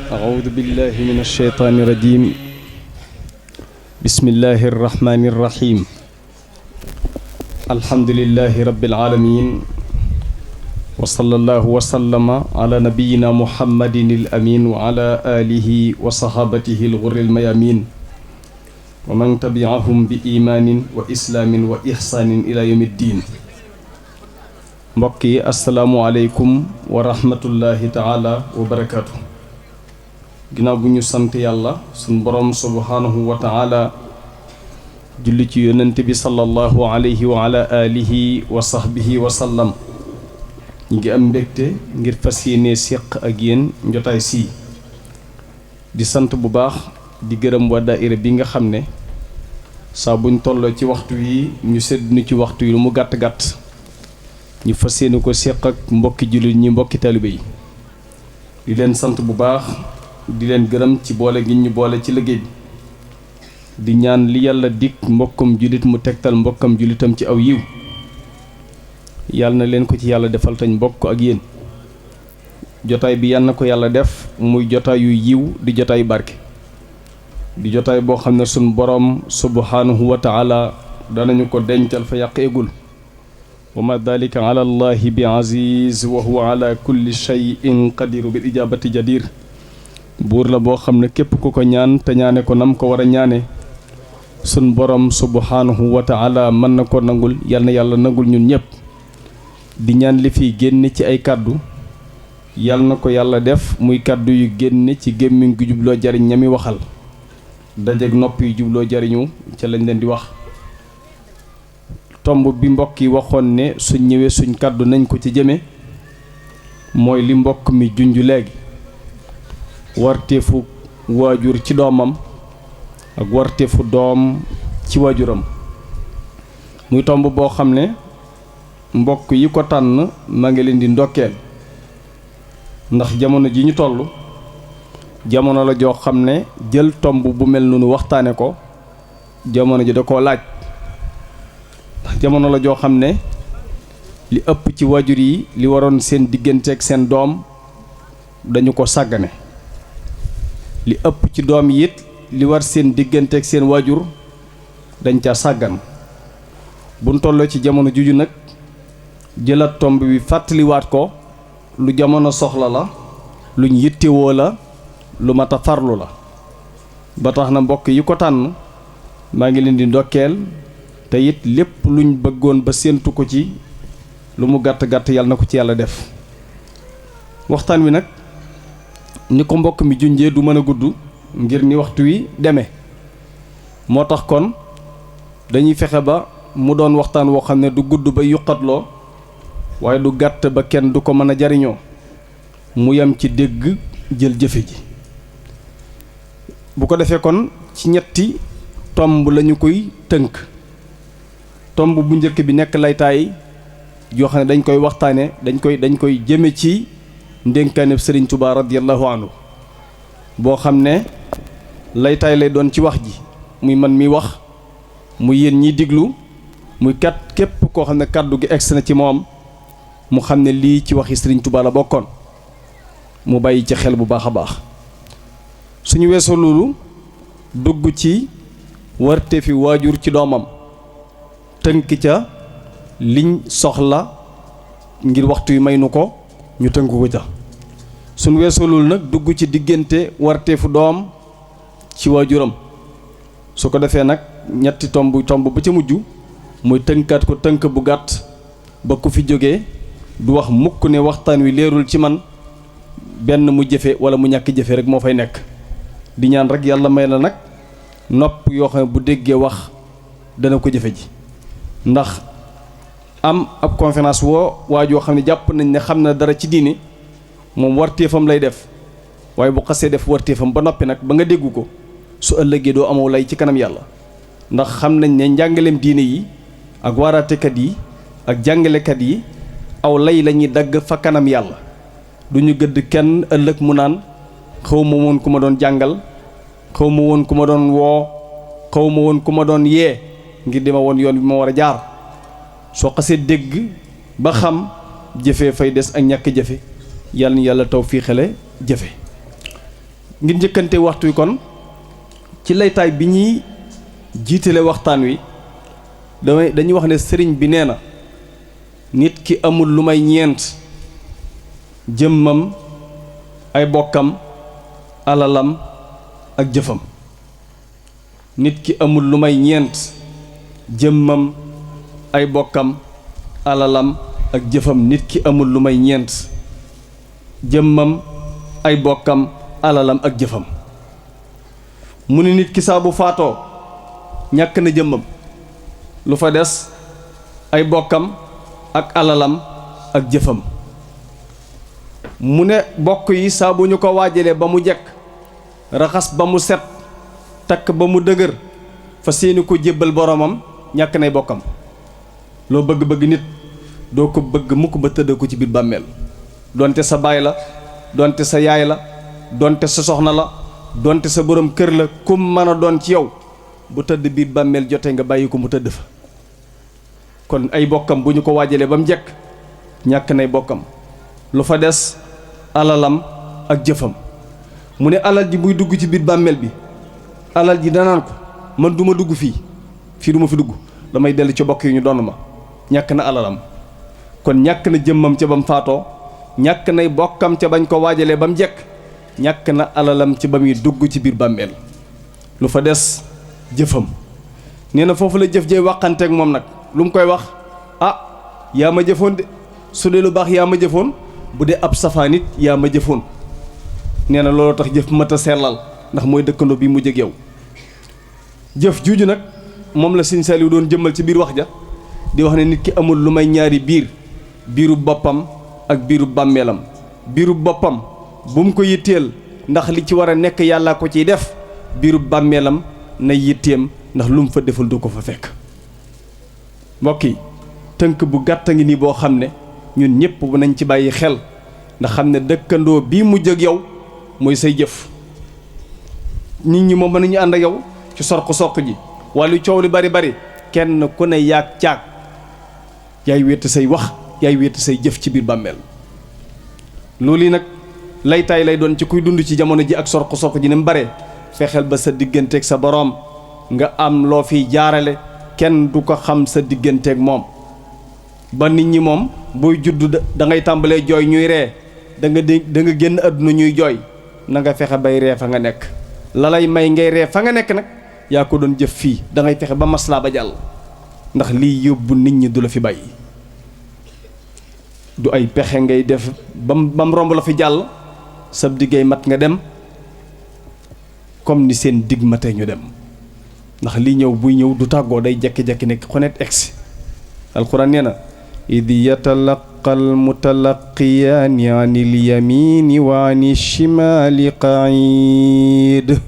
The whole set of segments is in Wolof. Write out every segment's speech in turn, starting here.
أعوذ بالله من الشيطان الرجيم بسم الله الرحمن الرحيم الحمد لله رب العالمين وصلى الله وسلم على نبينا محمد الأمين وعلى آله وصحابته الغر الميامين ومن تبعهم بإيمان وإسلام وإحسان إلى يوم الدين mbokki asalaamualeykum wa rahmatullahi taala wa barakaatu. ginnaaw bu ñu sant yàlla suñ borom subhaanahu wa taala julli ci yonent bi sallallahu alayhi wa ala alihi wa sahbihi wa sallam ñi ngi am mbégte ngir fas yéene séq ak yéen njotaay sii di sant bu baax di gërëm waa daayira bi nga xam ne saa buñ tolloo ci waxtu yi ñu sedd nu ci waxtu yi lu mu gàtt-gàtt ñu fas yéene ko séq ak mbokki jullit ñi mbokki taalibe yi di leen sant bu baax di leen gërëm ci boole gi ñu boole ci liggéey bi di ñaan li yàlla dikk mbokkam jullit mu tegtal mbokkam jullitam ci aw yiw yàlla na leen ko ci yàlla defal tañ mbokk ak yéen jotaay bi yàlla na ko yàlla def muy jotaay yu yiw di jotaay barke di jotaay boo xam ne suñ boroom subhanahu wa taala danañu ko dencal fa yàq eegul wa ma dalika ala allahi bi aziz wa huwa ala kulli shay'in qadiru bil ijabati jadir buur la boo xam ne képp ku ko ñaan te ñaane ko nam ko war a ñaane sun borom subhanahu wa taala mën na ko nangul yal na yàlla nangul ñun ñëpp di ñaan li fiy génn ci ay kàddu yal na ko yàlla def muy kàddu yu génn ci gémmiñ gu jubloo jariñ ñami waxal dajeeg nopp yu jubloo jariñu ca lañ leen di wax tomb bi mbokk yi waxoon ne suñ ñëwee suñ kàddu nañ ko ci jëme mooy li mbokk mi junj léegi warteefu waajur ci doomam ak warteefu doom ci waajuram muy tomb boo xam ne mbokk yi ko tànn maa ngi leen di ndokkeel ndax jamono ji ñu toll jamono la joo xam ne jël tomb bu mel noonu waxtaane ko jamono ji da koo laaj ndax jamono la joo xam ne li ëpp ci waajur yi li waroon seen diggante ak seen doom dañu ko sàggane li ëpp ci doom yi it li war seen diggante ak seen waajur dañ ca sàggan buñ tolloo ci jamono juju nag jëlaat tomb bi fàttaliwaat ko lu jamono soxla la luñ yittewoo la lu mat a farlu la ba tax na mbokk yi ko tànn maa ngi leen di ndokkeel te it lépp luñ bëggoon ba séentu ko ci lu mu gàtt-gàtt yàlla na ko ci yàlla def waxtaan wi nag ni ko mbokk mi junjee du mën a gudd ngir ni waxtu wi demee moo tax kon dañuy fexe ba mu doon waxtaan woo xam ne du gudd ba yuqatloo waaye du gàtt ba kenn du ko mën a jariñoo mu yem ci dégg jël jëfe ji bu ko defee kon ci ñetti tomb lañu koy tënk tomb bu njëkk bi nekk laytaay yoo xam ne dañ koy waxtaane dañ koy jëme ci ndénkaaneb Sëriñ Tuubaa radiyallahu anhu boo xam ne laytaay lay doon ci wax ji muy man mi wax muy yéen ñiy diglu muy képp koo xam ne kàddu gi egsi na ci moom mu xam ne lii ci waxi Sëriñ Tuubaa la bokkoon mu bàyyi ci xel bu baax a baax suñu weesoo loolu dugg ci warte fi waajur ci doomam tënk ca liñ soxla ngir waxtu yu may nu ko ñu tënk ko ca suñu weesoo loolu nag dugg ci diggante warteefu doom ci waajuram su ko defee nag ñetti tomb ba ca mujj muy tënkaat ko tënk bu gàtt ba ku fi jógee du wax mukk ne waxtaan wi leerul ci man benn mu jëfe wala mu ñàkk jëfe rek moo fay nekk di ñaan rek yàlla may la nag nopp yoo xam ne bu déggee wax dana ko jëfe ji ndax am ab conférence waa joo xam ne jàpp nañ ne xam na dara ci diini moom warteefam lay def waaye bu xasee def warteefam ba noppi nag ba nga déggu ko su ëllëgee doo amoo lay ci kanam yàlla ndax xam nañ ne njàngaleem diine yi ak waaraatekat yi ak jàngalekat yi aw lay la ñuy dagg fa kanam yàlla du ñu gëdd kenn ëllëg mu naan xaw ma woon ku ma doon jàngal xaw ma woon ku ma doon woo xaw ma woon ku ma doon yee ngir di ma woon yoon bi ma war a jaar soo xasee dégg ba xam jëfee fay des ak ñàkk jëfe yàlla na yàlla taw fii xele jëfe ngir njëkkante waxtu wi kon ci laytaay bi ñuy jiitale waxtaan wi dañuy wax ne sëriñ bi nee na nit ki amul lu may ñeent: jëmmam, ay bokkam, alalam ak jëfam. nit ki amul lu may ñeent: jëmmam, ay bokkam, alalam ak jëfam. nit ki amul lu may ñeent: jëmmam, ay bokkam, alalam ak jëfam. mu ne nit ki saa bu faatoo ñàkk na jëmmam, lu fa des ay bokkam ak alalam ak jëfam. mu ne bokk yi saa bu ñu ko waajalee ba mu jekk, raxas ba mu set, takk ba mu dëgër, fa seeni ko jébbal boromam, ñàkk nay bokkam. loo bëgg-bëgg nit doo ko bëgg mukk ba tëdd ko ci biir bàmmeel, donte sa baay la, donte sa yaay la, donte sa soxna la, donte sa borom kër la, kum mën a doon ci yow, bu tëdd biir bàmmeel jotee nga bàyyi ko mu tëdd fa. kon ay bokkam bu ñu ko waajalee ba mu jekk, ñàkk nay bokkam, lu fa des alalam ak jëfam. mu ne alal ji buy dugg ci biir bàmmeel bi, alal ji danaan ko man duma dugg fii duma fi dugg, damay dellu ci bokk yi ñu doon ma. ñàkk na alalam, kon ñàkk na jëmmam ca ba mu faatoo, ñàkk nay bokkam ca bañ ko waajalee ba mu jekk, ñàkk na alalam ci ba muy dugg ci biir bàmmeel. lu fa des jëfam. nee na foofu la jëf jey waxanteeg moom nag lu mu koy wax: ah yaa ma jëfoon de. su dee lu baax yaa ma jëfoon, bu dee ab safaan it yaa ma jëfoon. nee na looloo tax jëf mat a sellal, ndax mooy dëkkandoo bi mu jëg yow. jëf juuju nag moom la Sëñ Saaliw doon jëmmal ci biir wax ja, di wax ne nit ki amul lu may ñaari biiru boppam ak biiru bàmmeelam. biiru boppam bu mu ko yitteel, ndax li ci war a nekk yàllaa ko ciy def. biiru bàmmeelam na yitteem, ndax lu mu fa deful du ko fa fekk. mbokk yi, tënk bu gàtt ngi nii boo xam ne ñun ñëpp bu nañ ci bàyyi xel, ndax xam ne dëkkandoo bii mujj ak yow mooy say jëf. nit ñi moom mën nañu ànd ak yow ci sorq ji, wàllu coow li bari bari, kenn ku ne yaag caag yaay wéet say wax, yaay wéet say jëf ci biir bàmmeel. loolu yi nag laytaay lay doon ci kuy dund ci jamono ji ak sorq ji ni mu bare. fexeel ba sa digganteeg sa boroom nga am loo fiy jaarale, kenn du ko xam sa digganteeg moom. ba nit ñi moom booy judd da ngay tàmbalee jooy ñuy ree, da nga génn àdduna ñuy jooy, na nga fexe bay ree fa nga nekk. la lay may ngay ree fa nga nekk nag yaa ko doon jëf fii, da ngay fexe ba maslaa ba jàll, ndax liy yóbbu nit ñi du la fi bàyyi. du ay pexe ngay def bam romb la fi jàll, sab diggay mat nga dem comme ni seen digg matee ñu dem. ndax lii ñëw buy ñëw du tàggoo, day jekki-jekki nekk xonet egsi. alxuraan nee na: id yatalaqa almutalaqiyaani an ilyamini wa an alchimaali qaid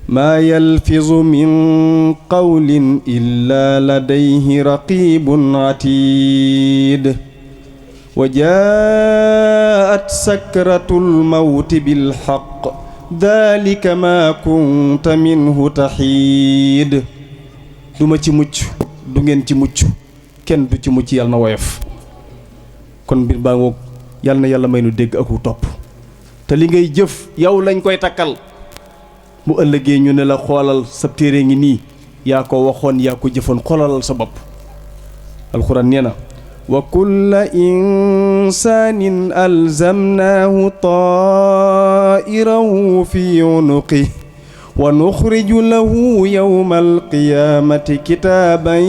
maa yalfizu min qawlin illa ladayhi raqibun atid wa jaat sakratul mawti bilxaq dalika ma kunta minhu taxiid. duma ci mucc, du ngeen ci mucc, kenn du ci mucc, yàlla na woyof. kon mbir baa ngoog, yàlla na yàlla may nu dégg aku topp. te li ngay jëf yow lañ koy takkal, mu ëllëgee ñu ne la xoolal sa téere ngi nii, yaa ko waxoon, yaa ko jëfoon, xoolalal sa bopp. alxuraan nee na: wa kulla insaanin alzamnaahu taa'irahu fi unuqihi wa nuxriju lahu yawma alqiyaamati kitaaban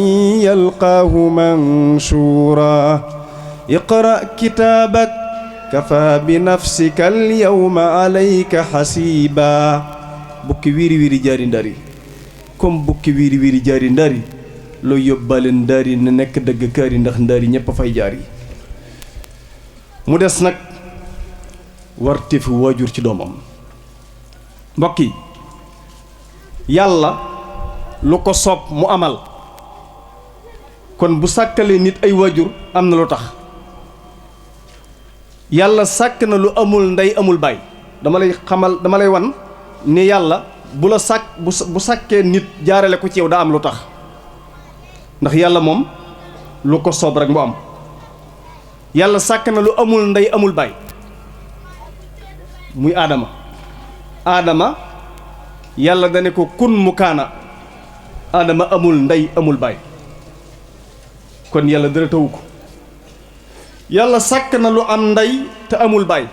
yalqaahu manshuura iqra' kitaabak kafaa bi nafsika alyawma alayka xasiiba. bukki wiiri wiiri jaari ndari, comme bukki wiiri wiiri jaari ndari, loo yóbbaale ndaari na nekk dëgg kaari, ndax ndaari ñépp a fay jaar yi. mu des nag warteefu waajur ci doomam. mbokk yi, yàlla lu ko soob mu amal, kon bu sàkkalee nit ay waajur am na lu tax. yàlla sàkk na lu amul ndey amul baay. dama lay wan ni yàlla bu la sàkk bu sàkkee nit jaarale ko ci yow daa am lu tax. ndax yàlla moom lu ko soob rek mu am. yàlla sàkk na lu amul ndey amul baay, muy aadama. aadama yàlla dane ko kun mu kaana aadama amul ndey amul baay kon yàlla dara tawu ko yàlla sàkk na lu am ndey te amul baay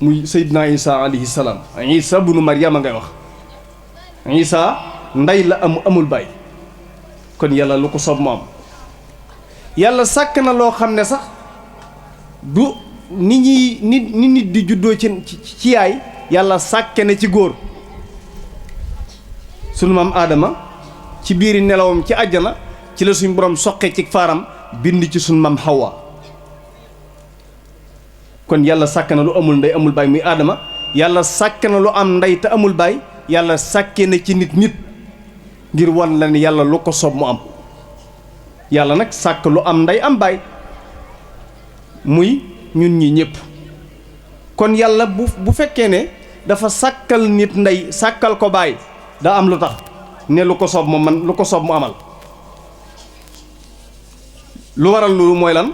muy Seydina Isa alayhi salaam Isa bunu Maryama ngay wax Isa ndey la amul baay kon yàlla lu ko soob mu am yàlla sàkk na loo xam ne sax du ni nit di juddoo ci yaay yàlla sàkke na ci góor sunu maam aadama ci biiri nelawam ci àjjana ci la suñ borom soqe ci faaram bind ci sunu maam Hawa kon yàlla sàkk na lu amul ndey amul baay muy aadama yàlla sàkk na lu am ndey te amul baay yàlla sàkke na ci nit ngir wan la ne yàlla lu ko soob mu am yàlla nag sàkk lu am ndey am baay muy ñun ñi ñëpp kon yàlla bu fekkee ne dafa sàkkal nit ndey sàkkal ko baay daa am lu tax ne lu ko soob mu man lu ko soob mu amal lu waral loolu mooy lan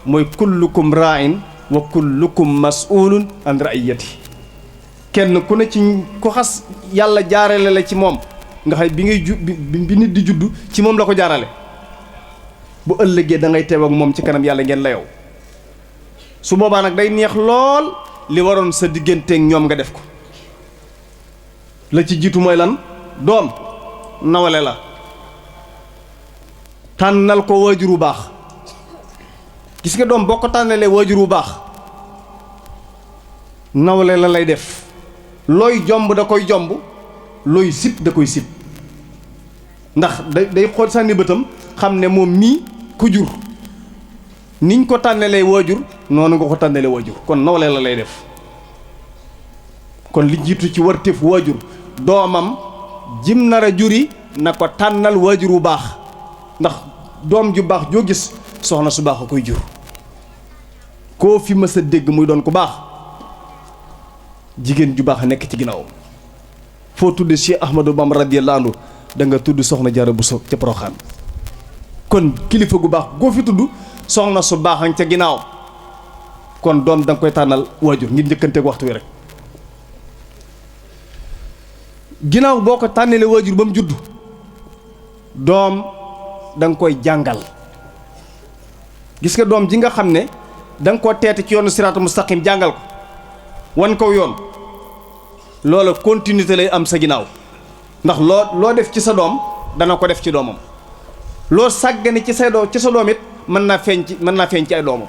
mooy kullukum raa'in wa kullukum mas'ulun an ra'iyati kenn ku ne ci ku xas yàlla jaarale la ci moom nga xam bi ngay bi nit di juddu ci moom la ko jaarale bu ëllëgee da ngay teew ak moom ci kanam yàlla ngeen la yow su boobaa nag day neex lool li waroon sa digganteeg ñoom nga def ko la ci jiitu mooy lan doom nawale la tànnal ko waajur wu baax gis nga doom boo ko tànnalee waajur wu baax nawle la lay def looy jomb da koy jomb looy sib da koy sib ndax day xool sànni bëtam xam ne moom mii ku jur niñ ko tànnalee waajur noonu nga ko tànnalee waajur kon nawle la lay def kon li jiitu ci warteef waajur doomam jim nar a juri na ko tànnal waajur wu baax ndax doom ju baax joo gis soxna su baax a koy jur koo fi mës a dégg muy doon ku baax jigéen ju baax a nekk ci ginnaawam foo tudd Cheikh Ahmadou Bamba radiyallahu anhu da nga tudd soxna Jaara Buso ca Poroxaan kon kilifa gu baax goo fi tudd soxna su baax a ca ginnaaw kon doom da nga koy tànnal waajur ngir njëkkanteeg waxtu wi rek ginnaaw boo ko tànnalee waajur ba mu judd doom da nga koy jàngal gis nga doom ji nga xam ne da nga koo teete ci yoonu siraatu mustaqim jàngal ko wan kow yoon loola continuité lay am sa ginnaaw ndax loo def ci sa doom dana ko def ci doomam loo sàggane ci sa doom it mën naa feeñ ci ay doomam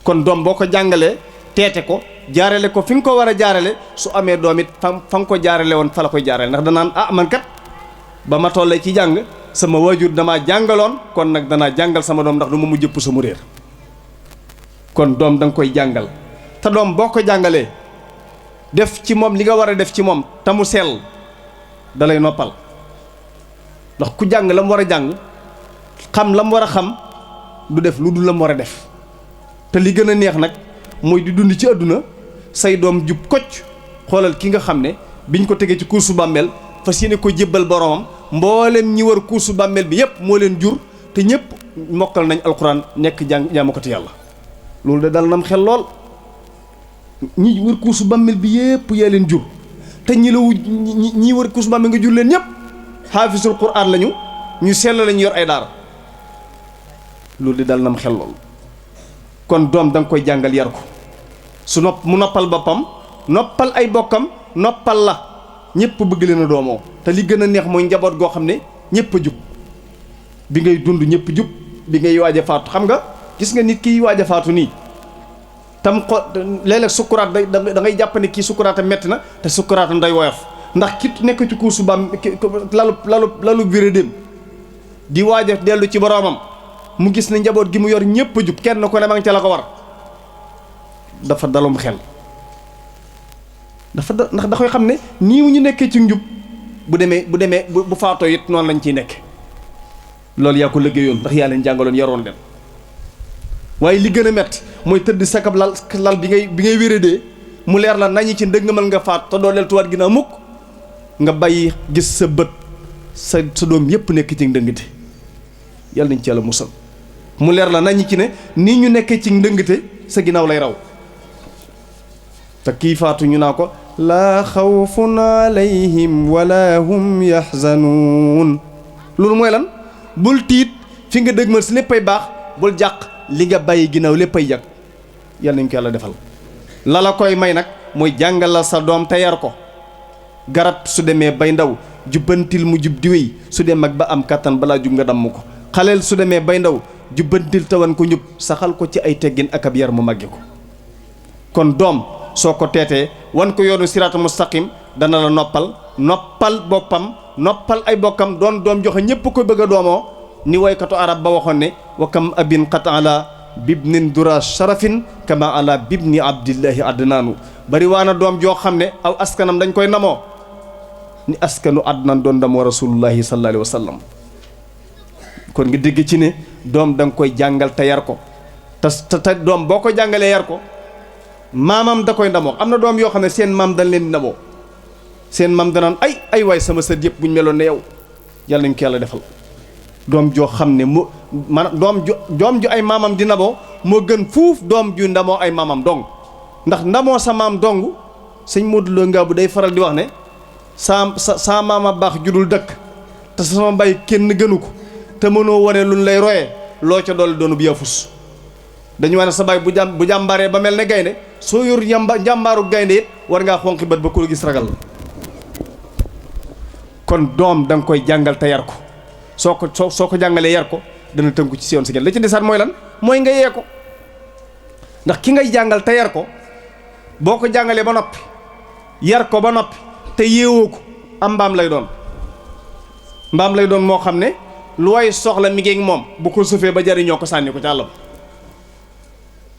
kon doom boo ko jàngalee teete ko jaarale ko fi nga ko war a jaarale su amee doom it fa nga ko jaarale woon fa la koy jaarale ndax danaan man kat ba ma tollee ci jàng sama waajur damaa jàngaloon kon nag danaa jàngal sama doom ndax du ma mu jëpp sama réer kon doom da nga koy jàngal te doom boo ko jàngalee def ci moom li nga war a def ci moom te mu sell da lay noppal ndax ku jàng la mu war a jàng xam la mu war a xam du def lu dul la mu war a def te li gën a neex nag mooy di dund ci àdduna say doom jub kocc xoolal ki nga xam ne biñ ko tegee ci kursu bàmmeel fas yéene ko jébbal boromam mboolem ñi war kursu bàmmeel bi yépp moo leen jur te ñépp mokkal nañ alxuraan nekk jaamukati yàlla loolu de dal nam xel lool ñi wër kursu bàmmeel bi yépp yaa leen jur te ñi wër kursu bàmmeel nga jur leen ñépp xaafisul quraan lañu ñu sell lañu yor ay daara loolu de dal nam xel lool kon doom da nga koy jàngal yar ko mu noppal boppam noppal ay bokkam noppal la ñëpp bëgg leen a doomoo te li gën a neex mooy njaboot goo xam ne ñëpp a jub bi ngay dund ñëpp jub bi ngay waaj a faatu xam nga gis nga nit kiy waaj a faatu nii tam léeg-léeg sukkuraat da ngay jàpp ne kii sukkuraat a metti na te sukkuraatam day woyof ndax ki nekk ci kuusu bam lalu birédéem di waaj a dellu ci boroomam mu gis ne njaboot gi mu yor ñëpp a jub kenn ku ne ma nga ca la ko war dafa dalum xel ndax da koy xam ne nii ñu nekkee ci njub bu faatoo it noonu lañ ciy nekk loolu yaa ko liggéeyoon ndax yaa leen jàngaloon yaroon leen waaye li gën a metti mooy tëdd sakab lal bi ngay wéradee mu leer la nañi ci ndëggamal nga faat te doo deltuwaat ginnaaw mukk nga bàyyi gis sa bët sa doom yépp nekk ci ndëngate yàlla nañ ci yàlla musal mu leer la nañi ci ne nii ñu nekkee ci ndëngate sa ginnaaw lay raw te kii faatu ñu naa ko laa xawfun alayhim wala hum yaxzanuun. loolu mooy lan? bul tiit fi nga dëgmal si léppay baax, bul jàq li nga bàyyi ginnaaw léppay jag. yal nañu ko yàlla defal. la la koy may nag mooy jàngalal sa doom te yar ko. garab su demee bay ndaw jubbantil mu jub di wéy, su dee mag ba am kàttan balaa jug nga damm ko. xaleel su demee bay ndaw jubbantil tawan ko njub, saxal ko ci ay teggin ak ab yar mu màgge ko. kon doom soo ko teetee wan ko yoonu siraatu mustaqim dana la noppal boppam, noppal ay bokkam, doon doom joxe ñépp ko bëgg a doomoo. ni woykatu arab ba waxoon ne wa kam abin qat ala bibnin dura sharafin kama ala bibni abdillahi adnaanu. bari waa na doom joo xam ne aw askanam dañ koy namoo ni askanu adnaan doon ndamoo rasulullahi sallallahu alayhi wa sallam. kon nga dégg ci ne doom da nga koy jàngal te yar ko te doom boo ko jàngalee yar ko maamam da koy ndamoo. am na doom yoo xam ne seen maam dañ leen di ndamoo, seen maam danaan ay waay sama sët yëpp bu ñu meloon ne yow. yàlla nañ ko yàlla defal doom joo xam ne mu maanaam doom ju ay maamam di ndamoo moo gën fuuf doom ju ndamoo ay maamam dong. ndax ndamoo sa maam dong sëñ Modou Lo nga bu day faral di wax ne sa maama baax judul dëkk te sama mbay kenn gënu ko te mënoo wane luñ lay royee loo ca doole doonu bu yafus. dañu wax ne sa baay bu jàmbaaree ba mel ne gaynde, soo yor njàmbaaru gaynde it war ngaa xonqi bët ba ku la gis ragal la. kon doom da nga koy jàngal te yar ko. soo ko jàngalee yar ko dana tënku ci yoon si gën la ci desaat mooy lan? mooy nga yee ko. ndax ki ngay jàngal te yar ko boo ko jàngalee ba noppi yar ko ba noppi te yeewoo ko am mbaam lay doon moo xam ne lu way soxla mi ngi moom bu ko sëfee ba jariñoo ko sànni ko ci àll ba.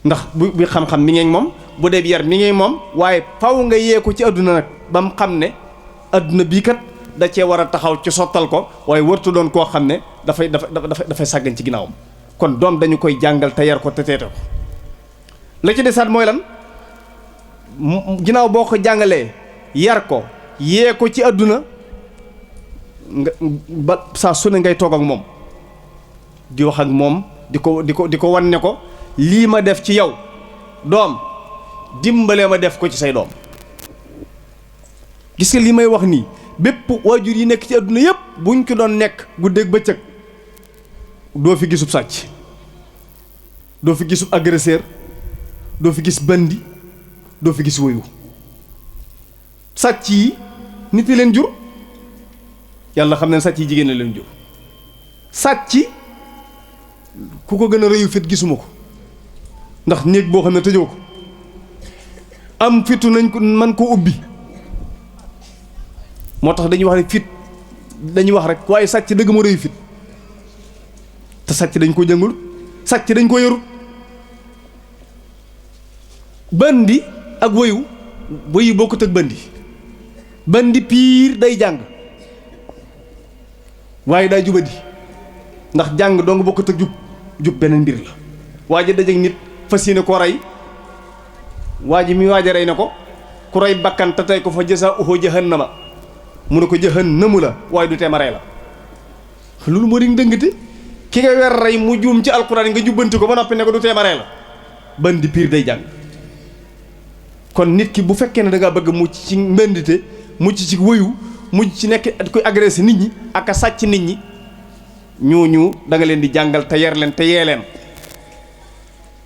ndax bu xam-xam mi ngi moom, bu dee yar mi ngi moom, waaye faw nga yee ko ci àdduna nag ba mu xam ne àdduna bii kat da cee war a taxaw ci sottal ko, waaye wartu doon koo xam ne dafay sàggan ci ginnaawam. kon doom dañu koy jàngal te yar ko te teete ko. la ci desaat mooy lan? ginnaaw boo ko jàngalee yar ko yee ko ci àdduna nga ba saa su ne ngay toog ak moom di wax ak moom di ko wan ne ko lii ma def ci yow doom dimbalee ma def ko ci say doom. gis nga li may wax nii bépp waajur yi nekk ci àdduna yépp buñ ko doon nekk guddeeg bëccëg doo fi gisub sàcc, doo fi gisub agresseur, doo fi gis bandi, doo fi gis woyu. sàcc yi nit yi leen jur, yàlla xam ne sàcc yi jigéen leen jur. sàcc ku ko gën a rëyu fit gisuma ko, ndax néeg boo xam ne tëjoo ko am fitu nañ ko man koo ubbi. moo tax dañuy wax ne fit dañuy wax rek waaye sàcc dëgg moo rëyu fit. te sàcc dañ ko jëngul, sàcc dañ ko yarut. bandi ak woyu bokkut ak bandi piir day jàng waaye daa jubadi. ndax jàng dong bokkut ak jub beneen mbir la. waa ji dajeek nit fas yéene ko rey, waa ji mi waaj a rey ne ko ku rey bakkan te tey ko fa jazaa'uhu jahannama, mu ne ko jahannamu la waaye du teema rey la. loolu moo di dëngate. ki nga wer rey mu juum ci alxuraan nga jubbanti ko ba noppi ne ko du teema rey la. bandi piir day jàng. kon nit ki bu fekkee ne da ngaa bëgg mucc ci mbëndite, mucc ci wëyu, mucc ci nekk koy agressé nit ñi ak a sàcc nit ñi, ñooñu da nga leen di jàngal te yar leen te yee leen.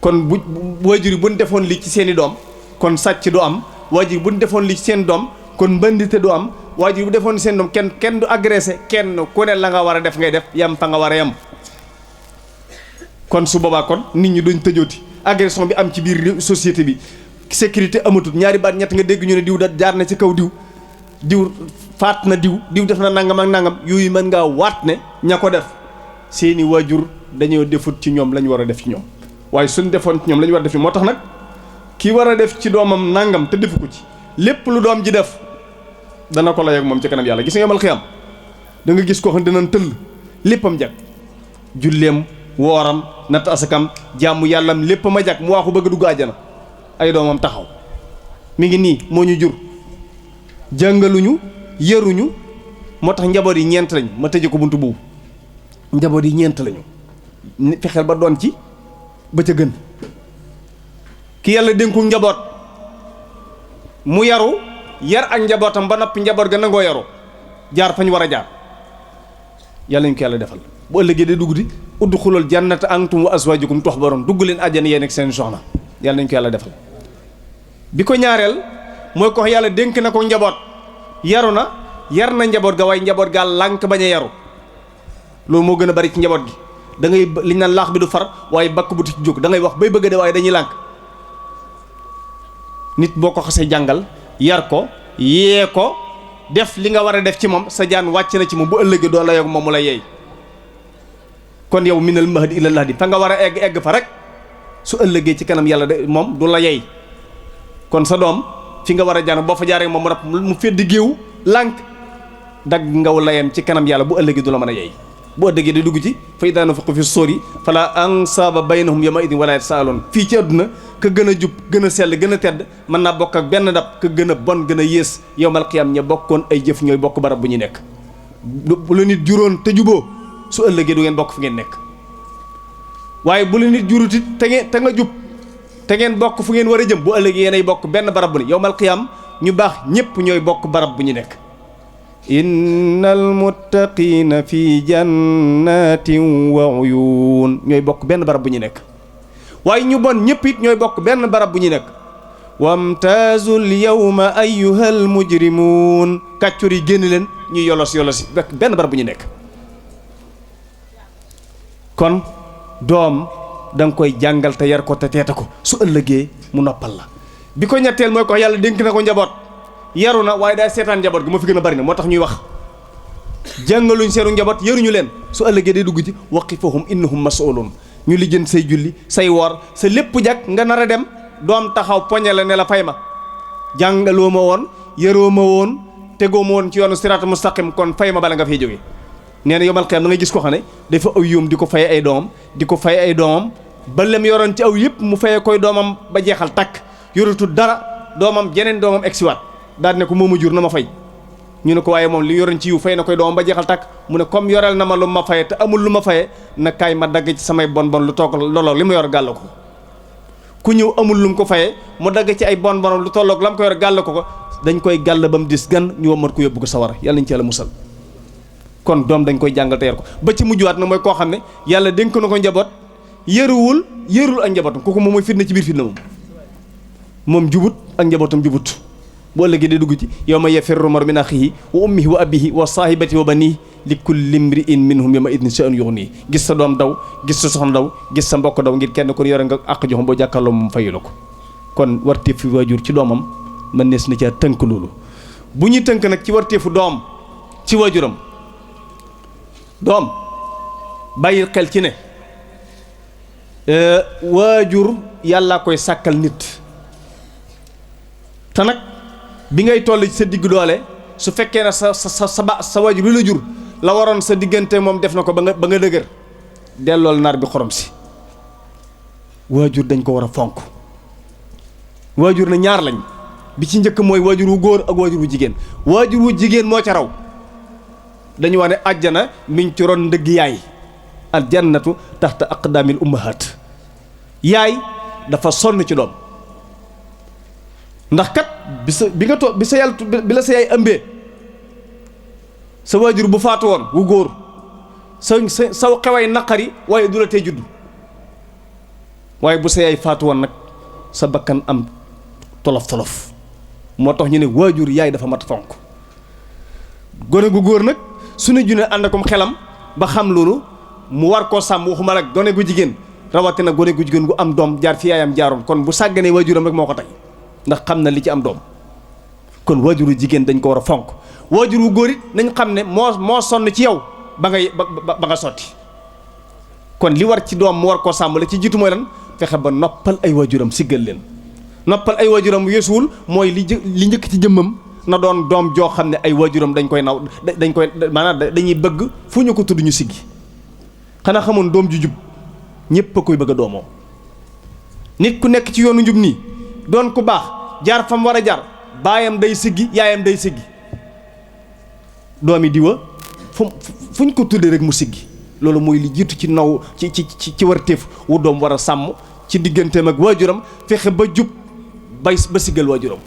kon bu waajur yi bu ñu defoon li ci seeni doom kon sàcc du am. waajur yi bu ñu defoon li ci seen doom kon mbëndite du am. waajur yi bu defoon seen doom kenn du agressé, kenn ku ne la nga war a def ngay def, yam fa nga war a yam. kon su boobaa kon nit ñi duñ tëjooti, agression bi am ci biir société bi, sécurité amatul. ñaari baat ñett nga dégg ñu ne diw da jaar na ci kaw diw faat na diw def na nangam ak nangam. yooyu mën ngaa waat ne ña ko def seeni waajur dañoo defut ci ñoom lañ war a def ci ñoom, waaye suñ defoon ci ñoom lañ war a def ci moo tax nag ki war a def ci doomam nangam te defu ko ci, lépp lu doom ji def dana ko lay ak moom ci kanam yàlla. gis nga yomal xiyam da nga gis koo xam ne dinañ tëll léppam jag, julleem wooram natt asakam jàmm yàllam léppam a jag, mu waaxu bëgg a dugg àjjana, ay doomam taxaw. mi ngi nii moo ñu jur, jàngaluñu, yaruñu. moo tax njaboot yi ñeent lañ, ma tëje ko buntu boobu. njaboot yi ñeent lañu, fexeel ba doon ci ba ca gën. ki yàlla dénku njaboot mu yaru yar ak njabootam ba noppi njaboot ga nangoo yaru jaar fañ war a jaar yàlla ñu ko yàlla defal bu ëllëgee day dugg di udxulul jannata antum wa azwajukum tuhbaroon dugg leen àjjana yéen ak seen soxna yàlla nañu ko yàlla defal. bi ko ñaareel mooy ko yàlla dénk na ko njaboot yaru na yar na njaboot ga waaye njaboot gaa lànk bañ a yaru loolu moo gën a bari ci njaboot gi da ngay liñ naan laax bi du far waaye bakk bu ci jóg da ngay wax bay bëgg de waaye dañuy lànk. nit boo ko xasee jàngal yar ko yee ko def li nga war a def ci moom sa jaan wàcc na ci moom bu ëllëgee doo la yog moom mu la yeey kon yow minal mahdi ilal lahdi fa nga war a egg fa rek su ëllëgee ci kanam yàlla de moom du la yeey kon sa doom fi nga war a jaar boo fa jaaree moom mu fedd géew lànk dagg ngaw layam ci kanam yàlla bu ëllëgee du la mën a yeey bu ëllëgee di dugg ci fa idaa nufixa fi sóori fala ansaaba baynahum yawma idin wala yatasaaluun fii ci àdduna ka gën a jub gën a sell gën a tedd mën naa bokk ak benn dab ka gën a bon gën a yées yawmal qiyaam ña bokkoon ay jëf ñooy bokk barab bu ñu nekk bu la nit juróon te juboo su ëllëgee du ngeen bokk fu ngeen nekk waaye bu la nit jurutit te nga jub te ngeen bokk fu ngeen war a jëm bu ëllëgee yéenay bokk benn barab bu ne yawmal qiyaam ñu baax ñépp ñooy bokk barab bu ñu nekk innal muttaqiina fi jannatin wa uyuun ñooy bokk benn barab bu ñu nekk waaye ñu bon ñëpp it ñooy bokk benn barab bu ñu nekk wamtaazul yawma ayyuhal mujrimuun kàccur yi génn leen ñuy yolos bekk benn barab bu ñu nekk kon doom da nga koy jàngal te yar ko te teeta ko su ëllëgee mu noppal la bi ko ñetteel mooy ko yàlla dénk na ko njaboot yaru na waaye daay seetaan njaboot gi moo fi gën a bari na moo tax ñuy wax jàngaluñ seenu njaboot yaruñu leen su ëllëgee day dugg ci waqifahum innahum mas'uluun ñu lijjën say julli say woor sa lépp jag nga nar a dem doom taxaw poñe la ne la fay ma jàngaloo ma woon yaroo ma woon tegoo ma woon ci yoonu siraat mustaqim kon fay ma bala nga fay jógee nee na yomal xiyaam da ngay gis ko xam ne dafa aw yóom di ko fay ay doomam ba lem yoroon ci aw yëpp mu fayee koy doomam ba jeexal takk yoratul dara doomam jeneen doomam egsiwaat daal ne ko moo ma jur na ma fay ñu ne ko waaye moom li yoroon ci yiw fay na koy doomam ba jeexal takk mu ne comme yoreel na ma lu ma faye te amul lu ma faye na kaay ma dagg ci samay bon lu toog looloo li ma yor gàll ko ku ñëw amul lu mu ko faye mu dagg ci ay bon lu tolloog la mu ko yor gàll ko dañ koy gàll ba mu dis gan ñu wommat ko yóbbu ko sawara yàlla nañ ci yàlla musal kon doom dañ koy jàngal te yar ko ba ci mujjuwaat na mooy koo xam ne yàlla dénk na ko njaboot yërul ak njabootam kooku moom mooy fitna ci biir fitna moom jubut ak njabootam jubut bu ëllëgee di dugg ci yawma yafirru mar'u min axiihi wa ummihi wa abiihi wa saahibatihi wa baniihi li kulli imri'in minhum yawma idin sha'nun yughnihi gis sa doom daw gis sa soxna daw gis sa mbokk daw ngir kenn ku yore nga àq joxam boo jàkkaarloo moom fayu la ko kon warteefu waajur ci doomam mën nees na caa tënk loolu bu ñuy tënk nag ci warteefu doom ci waajuram doom bàyyil xel ci ne waajur yàlla koy sàkkal nit te nag bi ngay toll ci sa digg doole su fekkee ne sa waajur lu la jur la waroon sa diggante moom def na ko ba nga dëgër dellool nar bi xorom si waajur dañ ko war a fonk waajur na ñaar lañ bi ci njëkk mooy waajur wu góor ak waajur wu jigéen moo ca raw dañu wax ne àjjana miñ ci ron ndëgg yaay aljannatu taxta aqdaamil ummahaat yaay dafa sonn ci doom ndax kat bi la sa yaay ëmbee sa waajur bu faatu woon wu góor saw xeway naqari waaye du la tey juddu waaye bu sa yaay faatu woon nag sa bakkan am tolof moo tax ñu ne waajur yaay dafa mat fonk gone gu góor nag su ne junne ànd akom xelam ba xam loolu mu war koo sàmm waxuma nag gone gu jigéen rawatina gone gu jigéen gu am doom jaar fi yaayam jaaroon kon bu sàgganee waajuram rek moo ko tey ndax xam na li ci am doom kon waajuru jigéen dañ ko war a fonk waajur wu góor it nañ xam ne moo sonn ci yow ba nga sotti kon li war ci doom mu war koo sàmm la ci jiitu mooy lan fexe ba noppal ay waajuram siggal leen noppal ay waajuram weesuwul mooy li njëkk ci jëmmam na doon doom joo xam ne ay waajuram dañ koy naw maanaam dañuy bëgg fu ñu ko tudd ñu siggi xanaa xamoon doom ju jub ñépp a koy bëgg a doomoo nit ku nekk ci yoonu njub nii doon ku baax jaar fam war a jaar baayam day siggi yaayam day siggi doomi diwa fu ñu ko tuddee rek mu siggi loolu mooy li jiitu ci naw ci warteef wu doom war a sàmm ci digganteem ak waajuram fexe ba jub ba siggal waajuram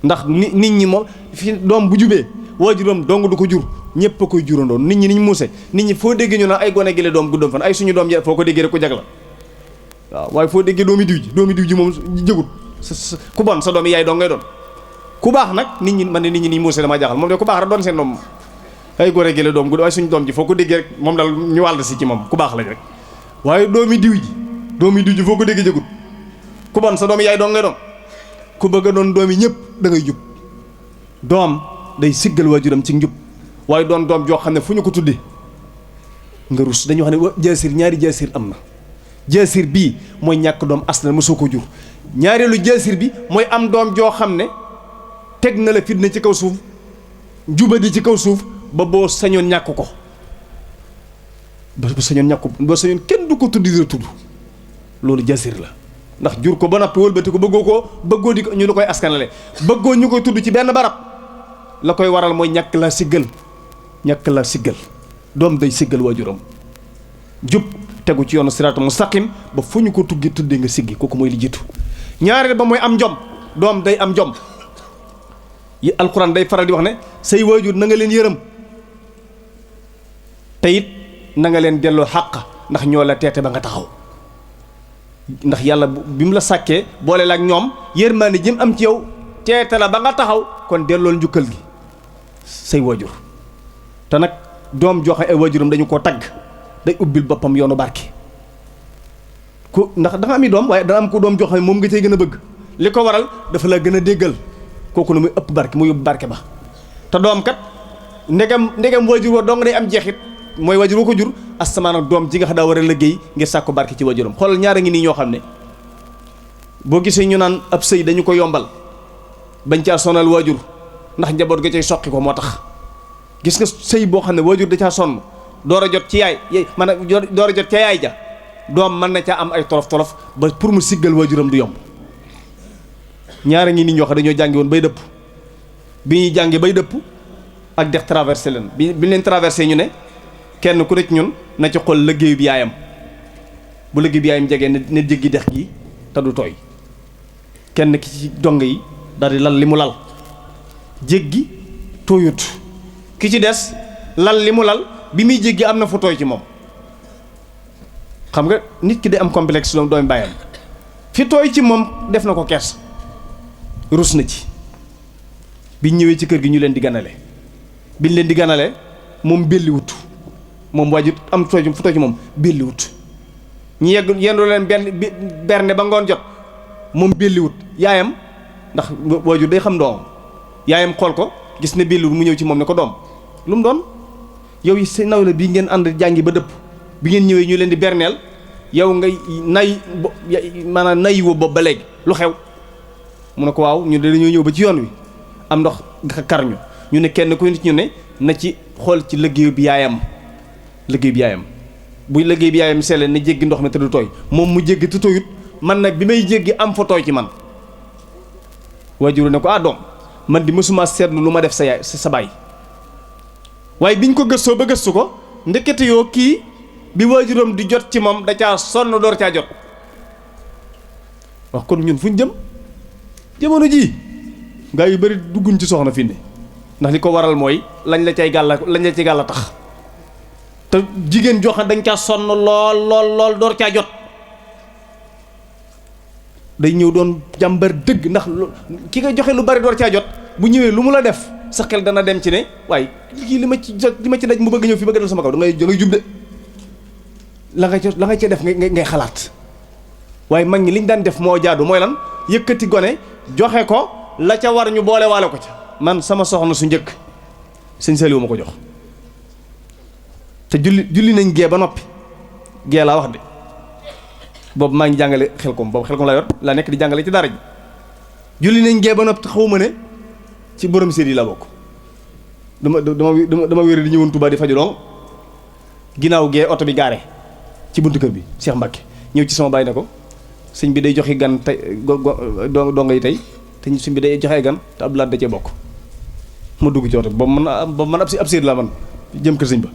ndax nit ñi moom fi doom bu jubee waajuram dong du ko jur ñëpp a koy jurandoo nit ñi niñ muuse nit ñi foo déggee ñu naan ay gone gi la doom guddoom fan ay suñu doom ja foo ko déggee rek ko jag la waaw waaye foo déggee doomi diw ji moom jëgut ku bon sa doom yi yaay dong ngay doon ku baax nag nit ñi man ne nit ñi niñ muuse dama jaxal moom de ku baax rek doon seen doom ay gone gi la doom gudd waaye suñu doom ji foo ko déggee rek moom daal ñu wàll si ci moom ku baax lañ rek waaye doomi diw ji foo ko déggee jëgut ku bon sa doom yi yaay dong ngay doon ku bëgg a doon doom yi ñëpp da ngay jub doom day siggal waajuram ci njub waaye doon doom joo xam ne fu ñu ko tuddee nga rus dañuy wax ne jaasir ñaari jaasir am na jaasir bii mooy ñàkk doom aslan mosoo ko jur ñaareelu jaasir bi mooy am doom joo xam ne teg na la fitna ci kaw suuf jubadi ci kaw suuf ba boo sañoon ñàkk ko ba sañoon ñàkk ko boo sañoon kenn du ko tudd di tudd loolu jaasir la ndax jur ko ba noppi wëlbati ko bëggoo di ko ñu la koy askanale bëggoo ñu koy tudd ci benn barab la koy waral mooy ñàkk laa siggal doom day siggal waajuram jub tegu ci yoonu siraatu mustaqim ba fu ñu ko tuddee nga siggi kooku mooy li jiitu ñaareel ba mooy am jom doom day am jom yi alxuraan day faral di wax ne say waajur na nga leen yërëm te it na nga leen delloo xàq ndax ñoo la teete ba nga taxaw ndax yàlla bi mu la sàkkee boole la ak ñoom yërmaande jëm am ci yow teete la ba nga taxaw kon dellool njukkal gi say waajur te nag doom joxe ay waajuram dañu koo tagg day ubbil boppam yoonu barke ku ndax da nga am i doom waaye dana am ko doom joxe moom nga cay gën a bëgg li ko waral dafa la gën a déggal kooku na muy ëpp barke mu yóbbu barke ba te doom kat ndegam waajur wa dong day am jeexit mooy waajur woo ko jur asamaan ak doom ji nga xam daa war a liggéey ngir sàkku barke ci waajuram xoolal ñaara ngi nii ñoo xam ne boo gisee ñu naan ab sëy dañu ko yombal bañ caa sonal waajur ndax njaboot ga cay soqi ko moo tax gis nga sëy boo xam ne waajur da caa sonn door a jot ci yaay maanaam door a jot ca yaay ja doom mën na caa am ay tolof ba pour mu siggal waajuram du yomb ñaara ngi nit ñoo xam dañoo jàngi woon bay dëpp bi ñuy jàngi bay dëpp ak dex traversé leen bi leen traversé ñu ne kenn ku nekk ñun na ci xool liggéeyu bi yaayam bu liggéeyu bi yaayam jegee ne jéggi dex gi te du tooy kenn ki ci dong yi daal di lal li mu lal jéggi tooyut ki ci des lal li mu lal bi muy jéggi am na fu tooy ci moom xam nga nit ki day am complexe doomu bàyyam fi tooy ci moom def na ko kers rus na ci biñ ñëwee ci kër gi ñu leen di ganale biñ leen di ganale moom belliwut moom waajur am fu tooy ci moom belliwut ñu yendu leen berne ba ngoon jot moom belliwut yaayam ndax waajur day xam doomam yaayam xool ko gis ne belliwut mu ñëw ci moom ne ko doom lu mu doon yow yi sa nawle bii ngeen ànd jàngi ba dëpp bi ngeen ñëwee ñu leen di berneel yow ngay maanaam nayiwu boobu ba léegi lu xew mu ne ko waaw ñu dañoo ñëw ba ci yoon wi am ndox kar ñu ne kenn ku nit ñu ne na ci xool ci liggéeyu bi yaayam bu liggéey bi yaayam seele na jéggi ndox mi te du tooy moom mu jéggi te tooyut man nag bi may jéggi am fa tooy ci man waajuru ne ko doom man di mësuma seetlu lu ma def sa yaay sa baay waaye biñ ko gëstoo ba gëstu ko ndekete yoo kii bi waajuram di jot ci moom da caa sonn door caa jot wax kon ñun fuñ jëm jamono jii gaa yu bari dugguñ ci soxna fi ne ndax li ko waral mooy lañ la ci gàlla tax te jigéen joo xam dañ caa sonn lool door caa jot day ñëw doon jàmbar dëgg ndax ki nga joxe lu bari door caa jot bu ñëwee lu mu la def sa xel dana dem ci ne waaye kii li ma ci daj mu bëgg ñëw fi bëgg dal sama kaw da ngay jub de la nga ca def ngay xalaat waaye mag ñi liñ daan def moo jaadu mooy lan yëkkati gone joxe ko la ca war ñu boole waale ko ca man sama soxna su njëkk sëñ Saliou ma ko jox te julli nañ gee ba noppi gee laa wax de boobu maa ngi jàngale xelkom boobu xelkom laa yor laa nekk di jàngale ci dara ji julli nañ gee ba noppi te xawma ne ci borom séet yi la bokk dama wér di ñëwoon Touba di faju dong ginnaaw gee oto bi gaare ci buntu kër bi Cheikh Mbacke ñëw ci sama baay ne ko sëñ bi day joxe gan tey dongo yi tey te sëñ bi day joxe gan te Abdoulaye da cee bokk ma dugg ci oto bi boobu man ab séet laa man jëm kër sëñ ba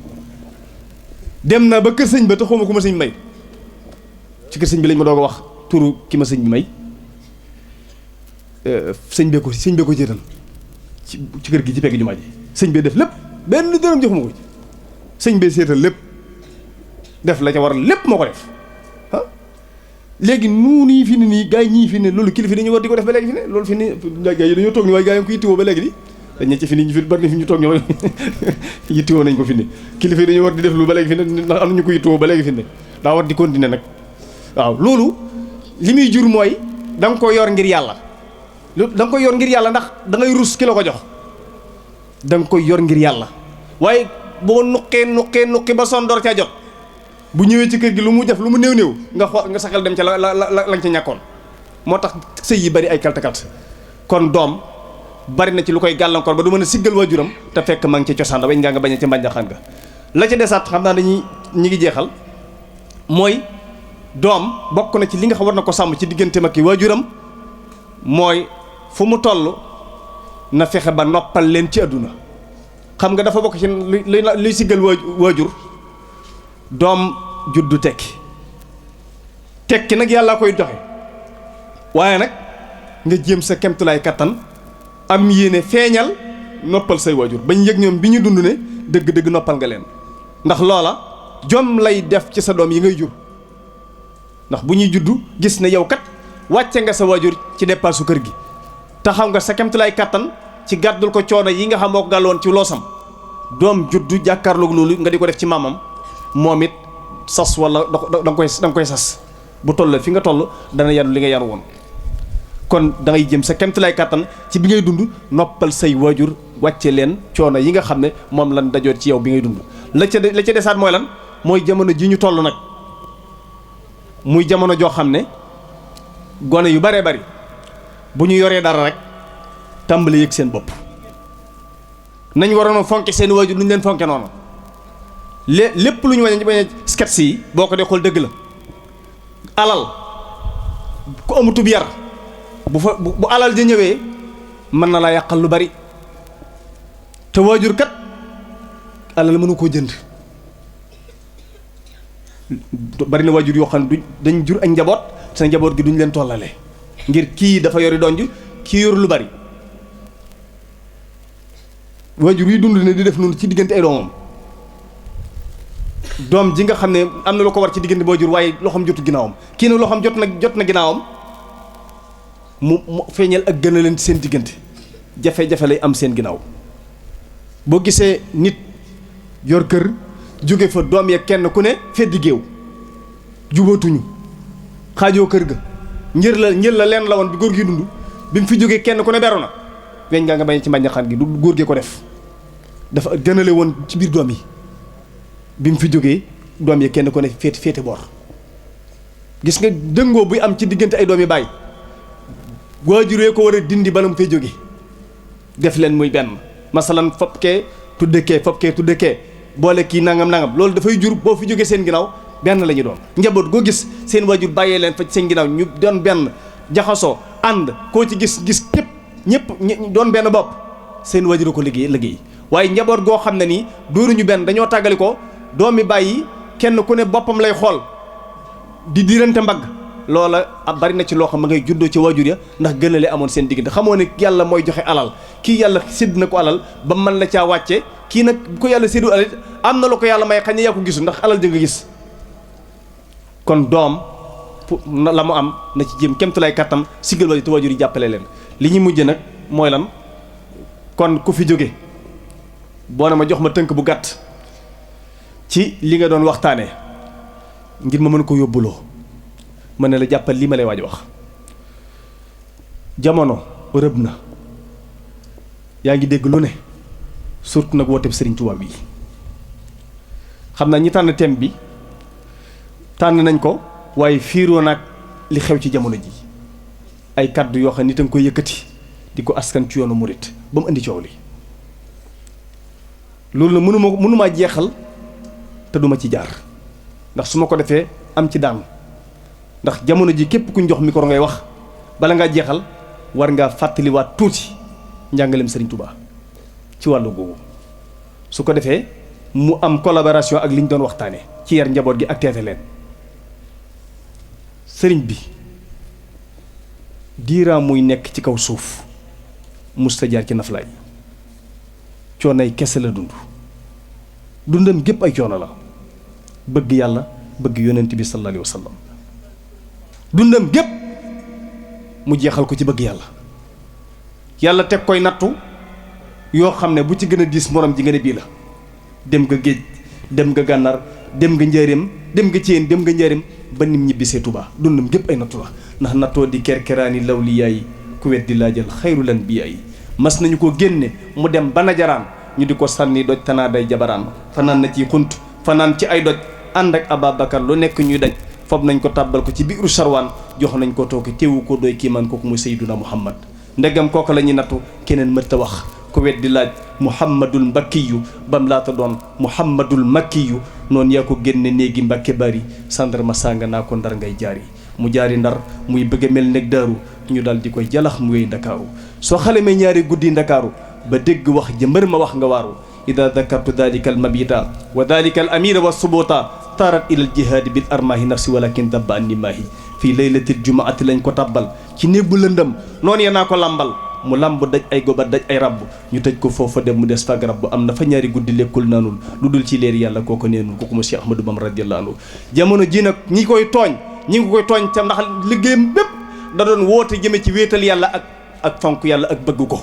dem na ba kër sëñ ba te xawma ku ma sëñ may ci kër sëñ bi lañ ma doog a wax turu ki ma sëñ bi may sëñ bee ko jiital ci kër gi ci pegg jumaa ji sëñ bee def lépp benn dërëm joxuma ko ci sëñ bee seetal lépp def la ca war lépp moo ko def ah léegi nuunu yi fi ne nii gaa yi ñii fi ne loolu kilifa dañu war di ko def ba léegi fi ne loolu fi ne gaa yi dañoo toog ni waaye gaa yi ko yittewoo ba léegi di dañ ne ci fi ni ñu fi bari na fi ñu toog ñoo yittewoo nañ ko fi ne kilifa yi dañu war di def lu ba léegi fi ne ndax am nañu ko yittewoo ba léegi fi ne daa war di continuer nag waaw loolu li muy jur mooy da nga ko yor ngir yàlla da nga koy yor ngir yàlla ndax da ngay rus ki la ko jox da nga koy yor ngir yàlla waaye boo nuqi ba son door caa jot bu ñëwee ci kër gi lu mu def lu mu néew nga xool nga saxal dem ca lañ ca ñàkkoon moo tax sëy yi bari ay kalte kon doom bari na ci lu koy gàllankoor ba du mën a siggal waajuram te fekk ma ngi ci cosaan da wañ ngaa nga bañ a ci mbànjaxaan nga la ca desaat xam naa ñi ngi jeexal mooy doom bokk na ci li nga xam war na ko sàmm ci diggante mag ki waajuram mooy fu mu toll na fexe ba noppal leen ci àdduna xam nga dafa bokk ci luy siggal waajur doom juddu tekki nag yàlla koy joxe waaye nag nga jéem sa kemtulaay kattan am yéene feeñal noppal say waajur bañ yëg ñoom bi ñu dund ne dëgg-dëgg noppal nga leen ndax loola jom lay def ci sa doom yi ngay jur ndax bu ñuy juddu gis ne yow kat wàcce nga sa waajur ci dépensu kër gi taxaw nga sa kemtulaay kattan ci gàddul ko coono yi nga xam moo ko gàlloon ci loosam doom juddu jàkkaarloog loolu nga di ko def ci maamam moom it sas wala da nga koy sas bu toll fi nga toll dana yanu li nga yanu woon kon da ngay jëm sa kemtulaay kattan ci bi ngay dund noppal say waajur wàcce leen coono yi nga xam ne moom lan dajoot ci yow bi ngay dund la ca desaat mooy lan mooy jamono ji ñu toll nag muy jamono joo xam ne gone yu baree bari bu ñu yoree dara rek tàmbali yëg seen bopp nañ waroon a fonke seen waajur nu ñu leen fonke noonu lépp lu ñu bañ a sketch yi boo ko dee xool dëgg la alal ku amutub yar bu alal ja ñëwee mën na laa yàqal lu bari te waajur kat alal mënu koo jënd bari na waajur yoo xam ne dañ jur ak njaboot te njaboot gi duñ leen tollale ngir kii dafa yori donj kii yor lu bari waajur yi dund ne di def noonu ci diggante ay doomam doom ji nga xam ne am na lu ko war ci diggante waajur waaye loxoom jotu ginnaawam kii nag loxoom jot na ginnaawam mu feeñal ak gën a leen seen diggante jafe-jafe lay am seen ginnaaw boo gisee nit yor kër jóge fa doom ya kenn ku ne feddi géew jubatuñu xaajoo kër ga ngir la leen la woon bi góor gi dund bi mu fi jógee kenn ku ne beru na weñ nga bañ ci mbànjaxaan gi du góor gi ko def dafa gënale woon ci biir doom yi bi mu fi jógee doom yi kenn ku ne féete boor gis nga dëngoo buy am ci diggante ay doom yi bàyyi waajuree ko war a dindi bala mu fay jóge def leen muy benn masalan fopp kee tudde kee boole kii nangam loolu dafay jur boo fi jógee seen ginnaaw benn la ñu doon njaboot goo gis seen waajur bàyyee leen fa seen ginnaaw ñu doon benn jaxasoo ànd koo ci gis ñëpp doon benn bopp seen waajur ko liggéey waaye njaboot goo xam ne nii dóoruñu benn dañoo tàggali ko doomi bàyyi kenn ku ne boppam lay xool di diirante mbagg loola bari na ci loo xam ma ngay juddoo ci waajur ya ndax gënale amoon seen diggante xamoo ne yàlla mooy joxe alal kii yàlla sédd na ko alal ba mën la caa wàcce kii nag bu ko yàlla séddu alal am na lu ko yàlla may xañ ne yaa ko gisu ndax alal ja nga gis kon doom la mu am na ci jëm kemtulaay kattan siggal waajur te waajur yi jàppale leen li ñu mujj nag mooy lan kon ku fi jóge boo ne ma jox ma tënk bu gàtt ci li nga doon waxtaanee ngir ma mën ko yóbbuloo ma ne la jàppal lii ma lay waaj wax jamono rëb na yaa ngi dégg lu ne surtout nag wooteeb Sëriñ Tuubaa bi xam naa ñi tànn thème bi tànn nañ ko waaye fiiroo nag li xew ci jamono ji ay kàddu yoo xam nit a nga koy yëkkati di ko askan ci yoonu murit ba mu indi coow li loolu na mënumaa jeexal te duma ci jaar ndax su ma ko defee am ci daan ndax jamono ji képp kuñ jox micro ngay wax bala ngaa jeexal war ngaa fàttaliwaat tuuti njàngaleem Sëriñ Tuubaa ci wàllu googu su ko defee mu am collaboration ak li ñu doon waxtaanee ci yar njaboot gi ak teete leen sëriñ bi diiraa muy nekk ci kaw suuf musta jaar ci naflaay coonay kese la dundam gépp ay coono la bëgg yàlla bëgg yonent bi sallallahu alayhi wa sallam dundam gépp mu jeexal ko ci bëgg yàlla teg koy nattu yoo xam ne bu ci gën a diis morom ji nga ne bii la dem nga géej dem nga gànnaar dem nga njaareem dem nga ceen dem nga njaareem ba nim ñibbisee Tuubaa dundam gépp ay nattu la ndax nattoo di kerkeraani lawliyaa yi ku weddi laajal xayrul anbiyaa yi mas nañu ko génne mu dem ba najaraan ñu di ko sànni doj tanaa day jabaraan fanaan na ci xunt fanaan ci ay doj ànd ak Ababacar lu nekk ñuy daj fob nañ ko tàbbal ko ci biiru sarwaan jox nañ ko tooke teewu ko doy kii man kooku muy Sayyiduna Muhammad ndegam kooku la ñuy nattu keneen mënta wax ku weddi laaj Muhammadul Mbakkiyu bam laata doon Muhammadul Makkiyu noonu yaa ko génne néegi Mbàkke bari sandarma sanga naa ko ndar ngay jaari mu jaari ndar muy bëgg a mel nekk daaru ñu dal di koy jalax mu wéy ndakaaru soo xalamee ñaari guddi ndakaaru ba dégg wax jëmbër ma wax nga waaru ida dakartu dalika al mabita wa dalika al amira wa subuta taarat ila al jihaadi bil armaahi nafsi walakin dabba anni maahi fii laylatil jumaati lañ ko tabbal ci néeg bu lëndëm noonu ya naa ko lambal mu lamb daj ay goba daj ay rabb ñu tëj ko foofa dem mu des fag rabb am na fa ñaari guddi lekkul naanul lu dul ci leer yàlla kooko neenul kooku mu Cheikh Ahmadou Bamba radiyallahu anhu jamono ji nag ñi koy tooñ ñi ngi koy tooñ ca ndax liggéeyam bépp da doon woote jëme ci wéetal yàlla ak fonk yàlla ak bëgg ko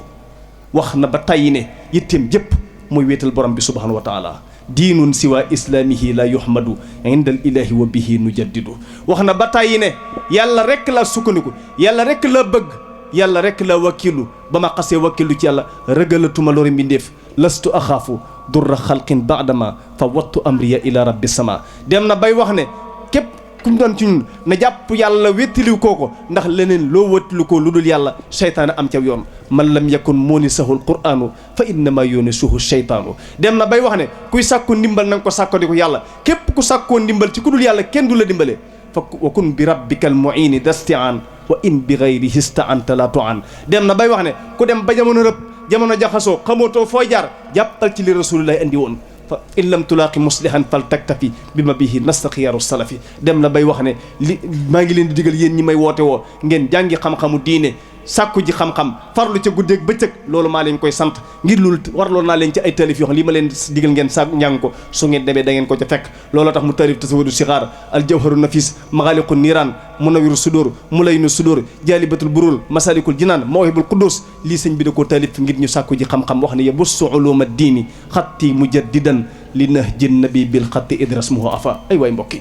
wax na ba tàyyi ne yitteem jëpp mooy wéetal borom bi subhanahu wa taala diinun siwa islaamihi la yuhmadu inda al ilahi wa bihi nujaddidu wax na ba tàyyi ne yàlla rekk la sukkandiku yàlla rekk la bëgg yàlla rekk la wakkilu ba ma xasee wakkilu ci yàlla rëgalatuma lori mbindéef lastu axaafu durra xalqin baadama fa wattu amriya ila rabbi sama dem na bay wax ne képp ku mu doon ci ñun na jàpp yàlla wéttaliw kooko ndax leneen loo wéttaliw ko lu dul yàlla seytaane am ca yoon man lam yakun mooni sahul qur'aanu fa innama yooni suhu seytaanu dem na bay wax ne kuy sàkku ndimbal na nga ko sàkkoo yàlla képp ku sàkkoo ndimbal ci ku dul yàlla kenn du la dimbale fa wa kun bi rabbikal mu'ini dasti'an wa in bi ghayrihi ista'anta la tu'an dem na bay wax ne ku dem ba jamono rëb jamono jaxasoo xamootoo fooy jaar jàppal ci li rasulillahi andi woon fa in lam tulaaqi muslihan fal taktafi bi ma bihi nastaxiyaaru salafi dem na bay wax ne li maa ngi leen di digal yéen ñi may woote woo ngeen jàngi xam-xamu diine sàkku ji xam-xam farlu ca guddeeg bëccëg loolu maa leen koy sant ngir loolu warloo naa leen ci ay taalif yoo xam lii ma leen digal ngeen sàkku njàng ko su ngeen demee da ngeen ko ca fekk looloo tax mu taalif tasawudu sixaar al jawharu nafis maxaaliqu niiraan munawiru sudóor mulaynu sudóor jaalibatul burul masalikul jinaan mawhibul quddus lii sëñ bi da koo taalif ngir ñu sàkku ji xam-xam wax ne yabussu uluma diini xatti mujaddidan li nahji nabi bil xatti idras muhu afa ay waay mbokk yi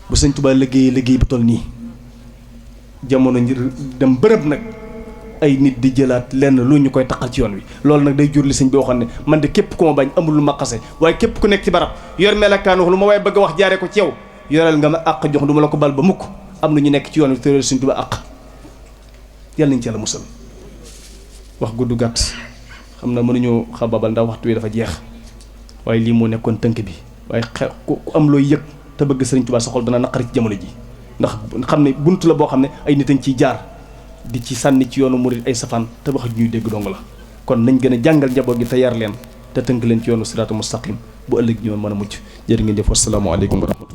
bu sëñ Tuubaa liggéey bu toll nii jamono ngir dem bërëb nag ay nit di jëlaat lenn lu ñu koy taqal ci yoon wi loolu nag day jur li sëñ bi waxoon ne man de képp ku ma bañ amul lu ma xase waaye képp ku nekk ci barab yor melokaan wax lu ma waaye bëgg a wax jaaree ko ci yow yoreel nga ma àq jox du ma la ko bal ba mukk am na ñu nekk ci yoon wi te sëñ Tuubaa àq yàlla nañ ci yàlla musal wax gudd gàtt xam na mënuñoo xababal ndax waxtu wi dafa jeex waaye lii moo nekkoon tënk bi waaye ku am looy yëg te bëgg sëriñ Tuubaa sa xol dana naqari ci jamono ji ndax xam ne bunt la boo xam ne ay nit a ngi ciy jaar di ci sànni ci yoonu murid ay safaan te wax ñuy dégg dong la kon nañ gën a jàngal njaboot gi te yar leen te tënk leen ci yoonu siraatu mustaqim bu ëllëg ñu mën a mucc jërë ngeen jëf wassalaamu aleykum wa rahmatullah